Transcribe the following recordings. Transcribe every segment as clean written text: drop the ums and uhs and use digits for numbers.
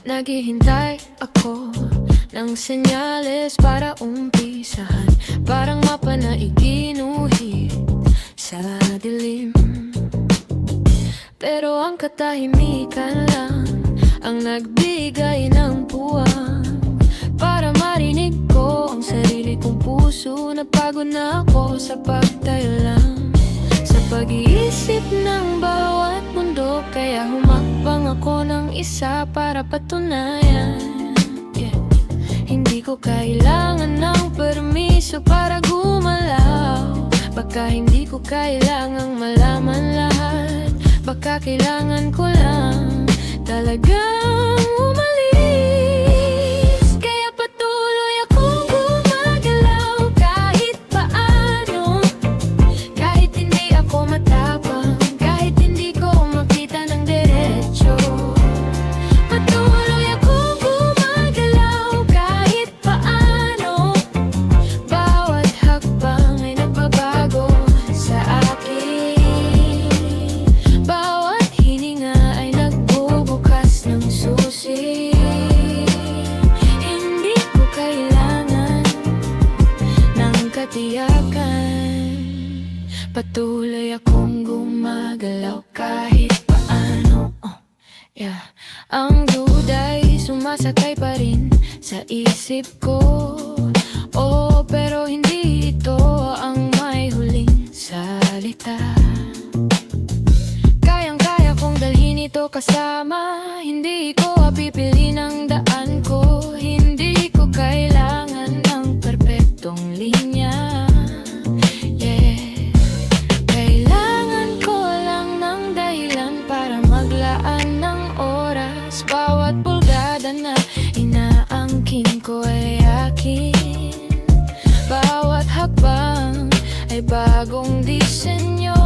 Naghihintay ako ng senyales para umpisahan, parang mapa na iginuhit sa dilim. Pero ang katahimikan lang ang nagbigay ng puwang para marinig ko ang sarili kong puso. Napagod na ako sa pagtayo lang sa pag-iisip ng bawat mundo, kaya humakbang ako ng isa para patunayan, hindi ko kailangan ng permiso para gumalaw. Baka hindi ko kailangang malaman lahat, baka kailangan ko lang talagang umalis. Kaya patuloy akong gumagalaw kahit paano, kahit hindi ako matapang, kahit hindi ko makita ng diretso. Patuloy akong gumagalaw kahit paano, bawat hakbang ay nagbabago sa akin, bawat hininga ay nagbubukas ng susi. Hindi ko kailangan ng katiyakan, patuloy akong gumagalaw kahit paano. Ang duda'y sumasakay pa rin sa isip ko, pero hindi ito ang may huling salita. Kayang-kaya kong dalhin ito kasama, hindi ko pipili ng daan ko. Hindi ko kailangan ng perpektong linya, kailangan ko lang ng dahilan para maglaan ng oras. Bawat pulgada na inaangkin ko ay akin, bawat hakbang ay bagong disenyo.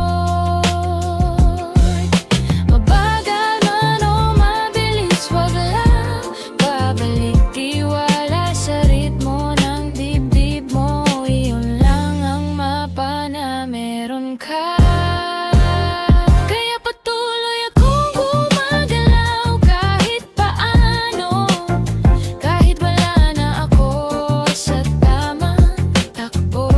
Mabagal man o mabilis, wag lang babalik tiwala sa ritmo ng dibdib mo. Iyon lang ang mapa na meron ka. Kaya patuloy akong gumagalaw kahit paano, kahit wala na ako sa tamang takbo,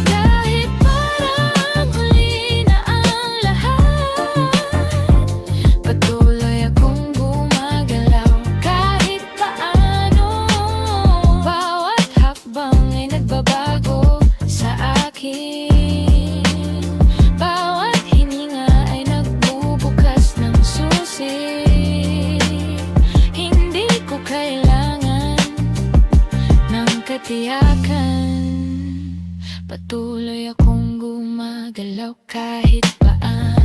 kahit parang huli na ang lahat. Patuloy akong gumagalaw kahit paano, bawat hakbang ay nagbabago sa akin, bawat hininga ay nagbubukas ng susi. Hindi ko kailangan ng katiyakan, patuloy akong gumagalaw kahit paano.